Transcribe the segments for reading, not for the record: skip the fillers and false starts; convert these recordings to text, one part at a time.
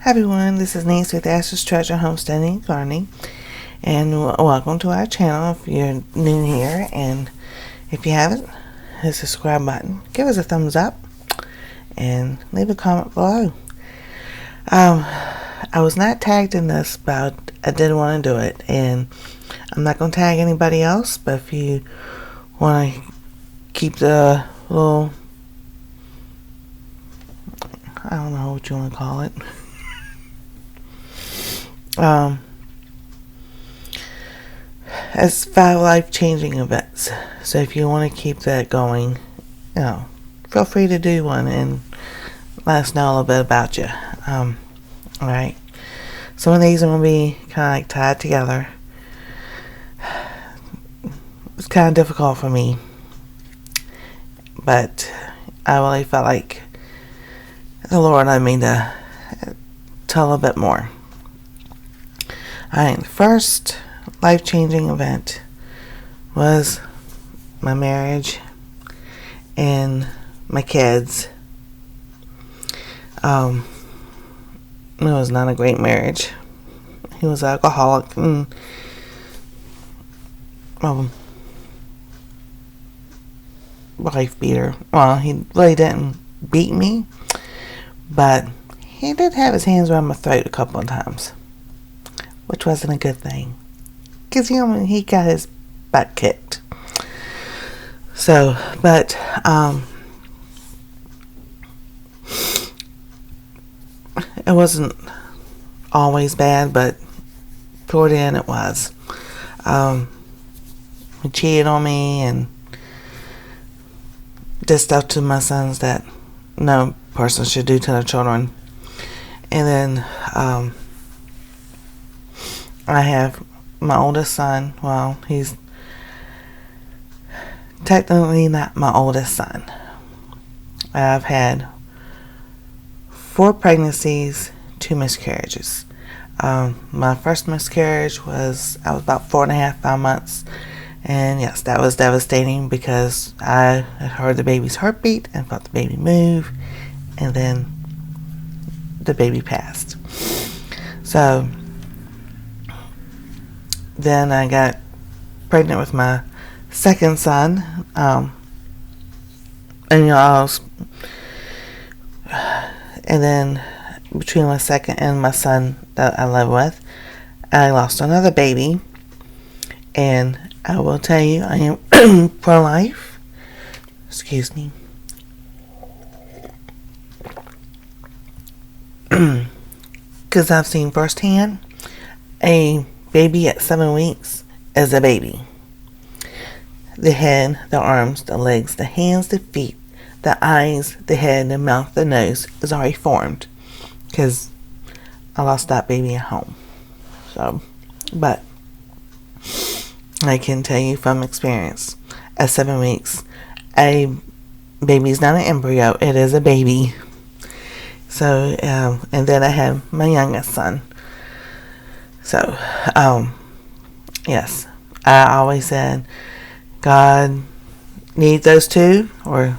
Hi everyone, this is Nancy with Ashes Treasure Homesteading and Gardening, and welcome to our channel if you're new here, and if you haven't, hit the subscribe button, give us a thumbs up, and leave a comment below. I was not tagged in this, but I did want to do it, and I'm not going to tag anybody else, but if you want to keep the little, I don't know what you want to call it, as 5 life-changing events. So if you want to keep that going, feel free to do one and let us know a little bit about you. Alright. Some of these are going to be kind of like tied together. It's kind of difficult for me, but I really felt like the Lord led me to tell a bit more. Alright, the first life-changing event was my marriage and my kids. It was not a great marriage. He was an alcoholic and wife beater. Well, he really didn't beat me, but he did have his hands around my throat a couple of times, which wasn't a good thing, because he got his butt kicked. So, but it wasn't always bad, but toward the end it was. He cheated on me and did stuff to my sons that no person should do to their children. And then I have my oldest son. Well, he's technically not my oldest son. I've had 4 pregnancies, 2 miscarriages. My first miscarriage was, I was about 4.5, 5 months. And yes, that was devastating because I had heard the baby's heartbeat and felt the baby move. And then the baby passed. So then I got pregnant with my second son. And then between my second and my son that I live with, I lost another baby. And I will tell you, I am pro-life. Excuse me. Because I've seen firsthand, a baby at 7 weeks is a baby. The head, the arms, the legs, the hands, the feet, the eyes, the head, the mouth, the nose is already formed. Because I lost that baby at home. So, but I can tell you from experience, at 7 weeks, a baby is not an embryo, it is a baby. So, and then I have my youngest son. So, yes, I always said, God needs those 2, or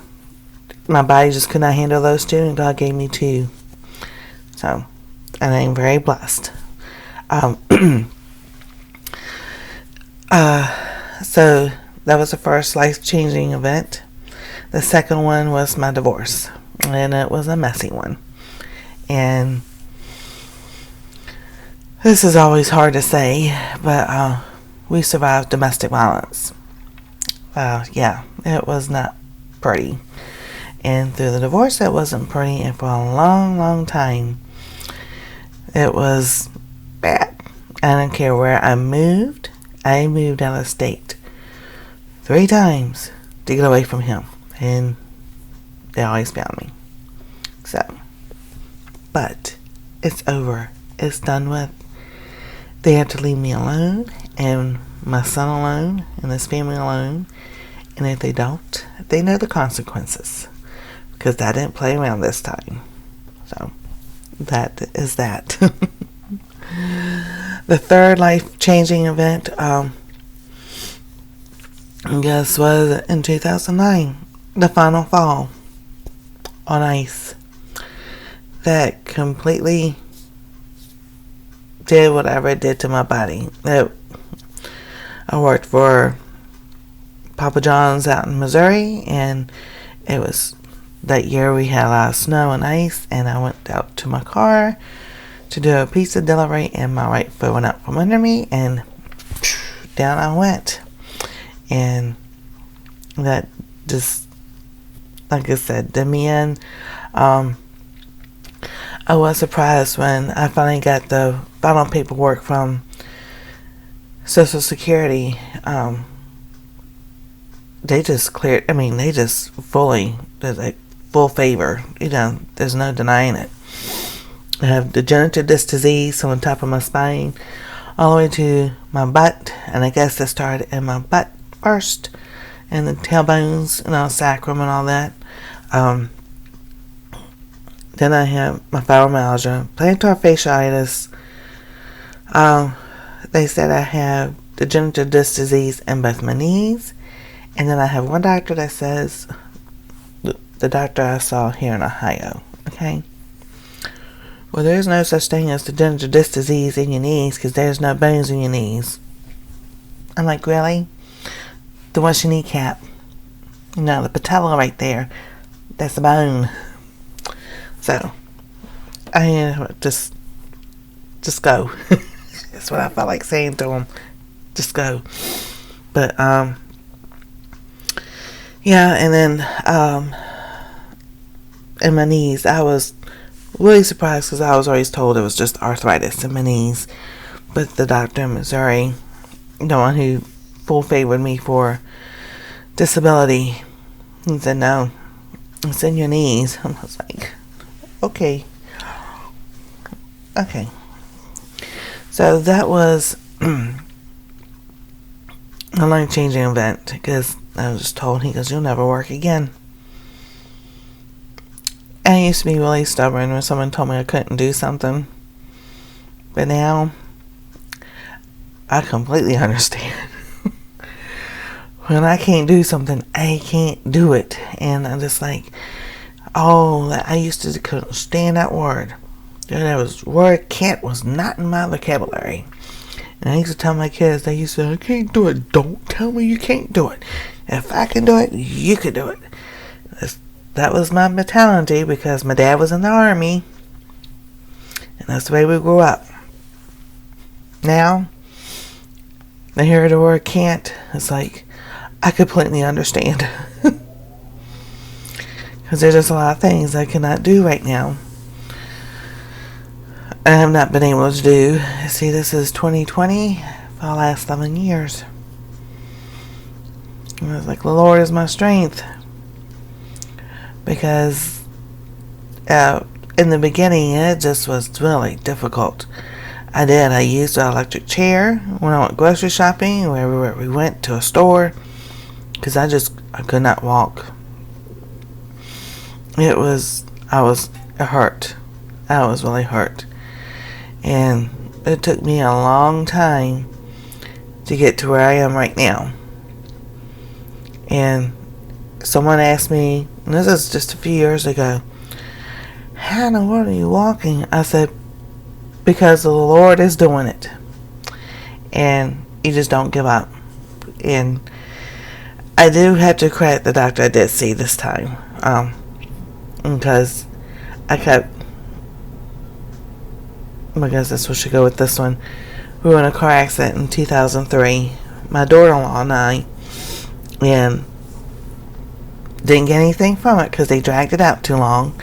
my body just could not handle those 2, and God gave me 2. So, and I'm very blessed. So that was the first life-changing event. The second one was my divorce, and it was a messy one. And this is always hard to say, but we survived domestic violence. Yeah, it was not pretty. And through the divorce, it wasn't pretty, and for a long, long time, it was bad. I don't care where I moved out of state 3 times to get away from him, and they always found me. So, but it's over. It's done with. They have to leave me alone, and my son alone, and this family alone. And if they don't, they know the consequences, because I didn't play around this time. So, that is that. The third life-changing event, guess was in 2009, the final fall on ice. That completely did whatever it did to my body. I worked for Papa John's out in Missouri, and it was that year we had a lot of snow and ice, and I went out to my car to do a pizza delivery, and my right foot went out from under me, and down I went. And that just, like I said, did me in. I was surprised when I finally got the final paperwork from Social Security. They just cleared, they just fully, like, full favor. There's no denying it. I have degenerative disc disease on the top of my spine, all the way to my butt, and I guess it started in my butt first, and the tailbones, sacrum and all that. Then I have my fibromyalgia, plantar fasciitis. They said I have degenerative disc disease in both my knees. And then I have one doctor that says, the doctor I saw here in Ohio, okay? Well, there's no such thing as degenerative disc disease in your knees because there's no bones in your knees. I'm like, really? Then what's your kneecap? The patella right there, that's a bone. So, I just go. That's what I felt like saying to him. Just go. But, yeah, and then, in my knees, I was really surprised because I was always told it was just arthritis in my knees. But the doctor in Missouri, the one who full favored me for disability, he said, no, it's in your knees. I was like, okay. So that was a life-changing event because I was just told, he goes, you'll never work again. And I used to be really stubborn when someone told me I couldn't do something. But now, I completely understand. When I can't do something, I can't do it. And I'm just like, I used to couldn't stand that word. Word can't was not in my vocabulary. And I used to tell my kids, they used to say, I can't do it. Don't tell me you can't do it. If I can do it, you can do it. That was my mentality because my dad was in the army. And that's the way we grew up. Now, I hear the word can't. It's like, I completely understand. Because there's just a lot of things I cannot do right now. I have not been able to do. See, this is 2020 for the last 11 years. And I was like, the Lord is my strength. Because in the beginning, it just was really difficult. I used an electric chair when I went grocery shopping, wherever we went to a store, because I could not walk. It hurt. I was really hurt. And it took me a long time to get to where I am right now. And someone asked me, and this is just a few years ago, how in the world are you walking? I said, because the Lord is doing it. And you just don't give up. And I do have to credit the doctor I did see this time. Because I guess this one should go with this one. We were in a car accident in 2003. My daughter-in-law and I, and didn't get anything from it because they dragged it out too long.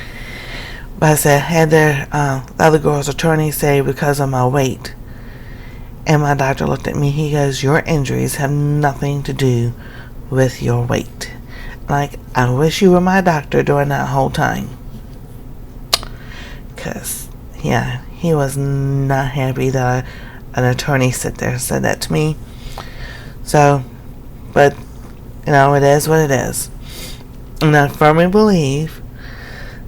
But I said, had the other girl's attorney say because of my weight. And my doctor looked at me. He goes, your injuries have nothing to do with your weight. Like, I wish you were my doctor during that whole time. Because, yeah, he was not happy that an attorney said that to me. So, but, it is what it is. And I firmly believe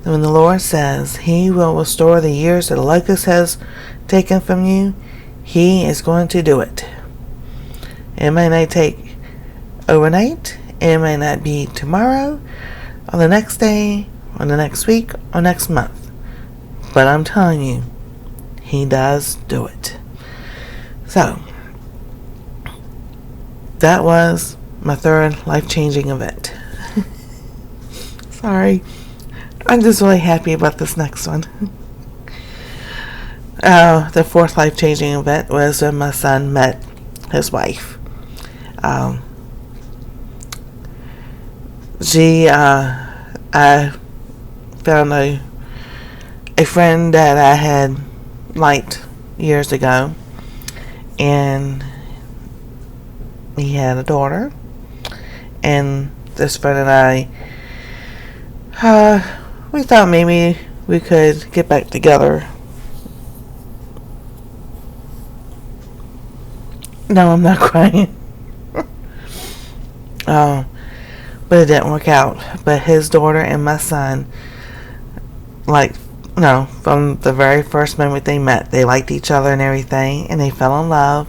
that when the Lord says He will restore the years that the locust has taken from you, He is going to do it. It may not take overnight. It may not be tomorrow, or the next day, or the next week, or next month. But I'm telling you, He does do it. So, that was my third life-changing event. Sorry. I'm just really happy about this next one. The fourth life-changing event was when my son met his wife. I found a friend that I had liked years ago, and he had a daughter, and this friend and I, we thought maybe we could get back together. No, I'm not crying. But it didn't work out. But his daughter and my son, from the very first moment they met, they liked each other and everything, and they fell in love,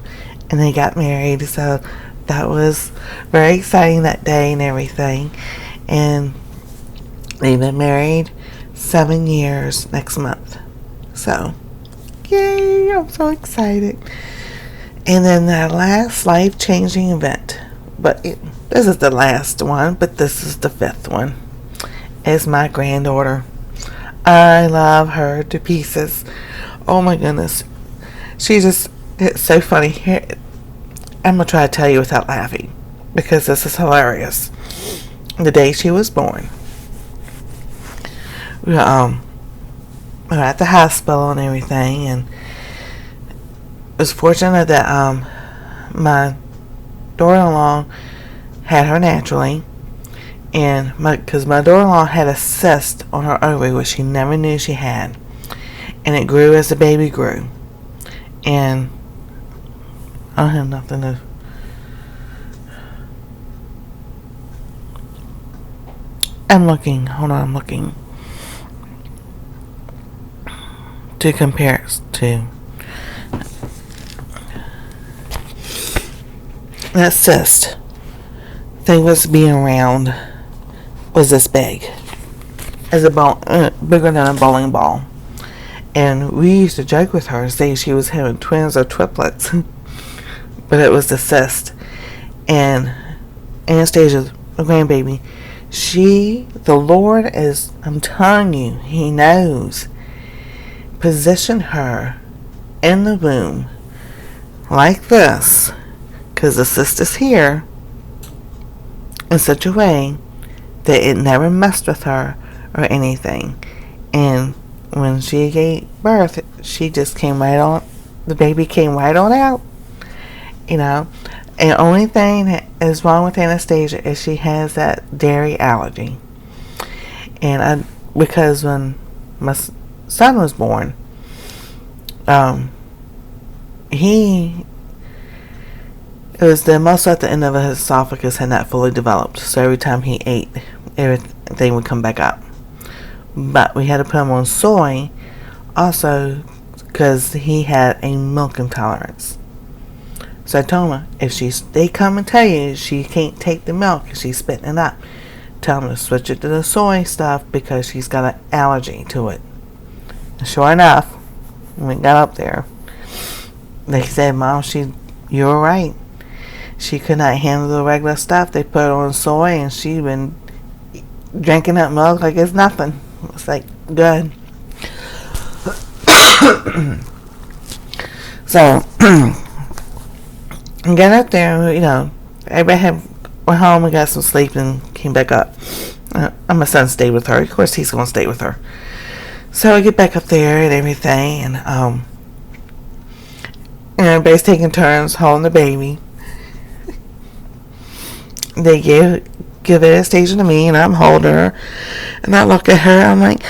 and they got married. So that was very exciting that day and everything. And they've been married 7 years next month. So, yay, I'm so excited. And then the last life-changing event, this is the last one, but this is the fifth one, is my granddaughter. I love her to pieces. Oh my goodness. It's so funny. Here, I'm going to try to tell you without laughing, because this is hilarious. The day she was born, we were at the hospital and everything, and it was fortunate that my daughter-in-law had her naturally, and because my daughter-in-law had a cyst on her ovary which she never knew she had, and it grew as the baby grew, and I don't have nothing to. I'm looking to compare it to. That cyst thing was being round, was this big, as a ball, bigger than a bowling ball. And we used to joke with her, say she was having twins or triplets, but it was the cyst. And Anastasia, a grandbaby, the Lord is, I'm telling you, He knows, positioned her in the womb like this, because the cyst is here, in such a way that it never messed with her or anything. And when she gave birth, she just came right on, the baby came right on out, And the only thing that is wrong with Anastasia is she has that dairy allergy. And because when my son was born, it was the muscle at the end of his esophagus had not fully developed. So every time he ate, everything would come back up. But we had to put him on soy also because he had a milk intolerance. So I told him, if they come and tell you she can't take the milk and she's spitting it up, tell them to switch it to the soy stuff because she's got an allergy to it. And sure enough, when we got up there, they said, Mom, you were right. She could not handle the regular stuff. They put her on soy and she'd been drinking that milk like it's nothing. It's like, good. So, I got up there, everybody went home and got some sleep and came back up. My son stayed with her. Of course, he's going to stay with her. So I get back up there and everything, and everybody's taking turns holding the baby. They give Anastasia to me, and I'm holding her, and I look at her. I'm like,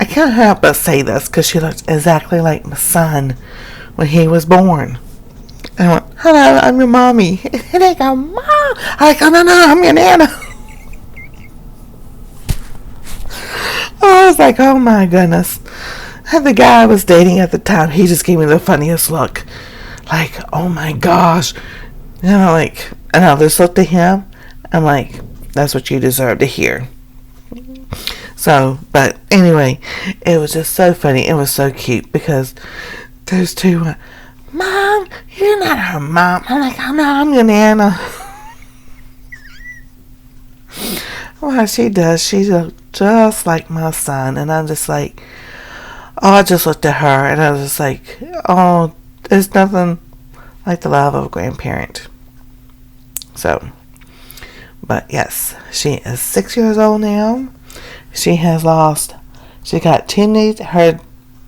I can't help but say this because she looks exactly like my son when he was born. And I went, hello, I'm your mommy. And they go, Mom. I go, no, I'm your nana. I was like, oh my goodness. And the guy I was dating at the time, he just gave me the funniest look. Like, oh my gosh. And I just looked at him. I'm like, that's what you deserve to hear. So, but anyway, it was just so funny. It was so cute because those two went, Mom, you're not her mom. I'm like, I'm your Nana. Well, she does. She's just like my son. And I'm just like, oh, I just looked at her and I was just like, oh, there's nothing like the love of a grandparent. So, but yes, she is 6 years old now. She got her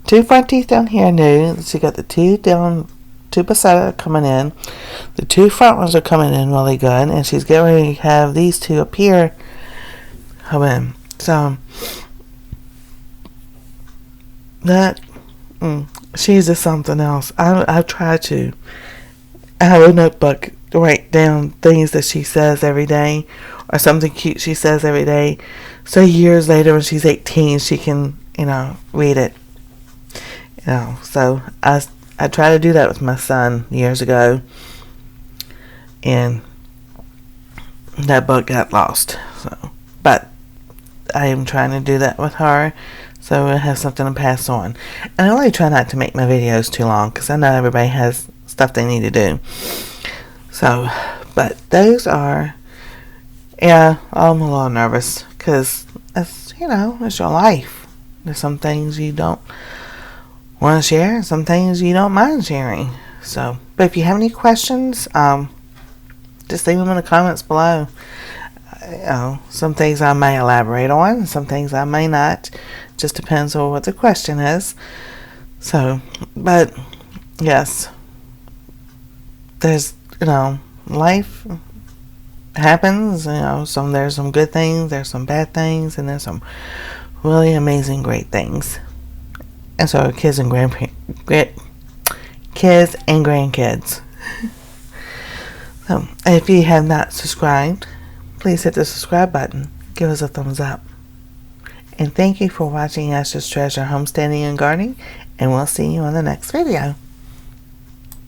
two front teeth down here new. She got the two beside her coming in. The two front ones are coming in really good, and she's getting ready to have these two up here come in. So that she's just something else. I've tried to have a notebook to write down things that she says every day, or something cute she says every day, so years later when she's 18 she can read it. So I tried to do that with my son years ago, and that book got lost. So, but I am trying to do that with her, so I have something to pass on. And I really try not to make my videos too long, because I know everybody has stuff they need to do. So, but those are, I'm a little nervous, because it's your life. There's some things you don't want to share, some things you don't mind sharing. So, but if you have any questions, just leave them in the comments below. Some things I may elaborate on, some things I may not. Just depends on what the question is. So, but yes, there's life happens. There's some good things, there's some bad things, and there's some really amazing, great things. And so kids and grandkids. So, if you have not subscribed, please hit the subscribe button. Give us a thumbs up. And thank you for watching Ashes Treasure Homesteading and Gardening. And we'll see you on the next video.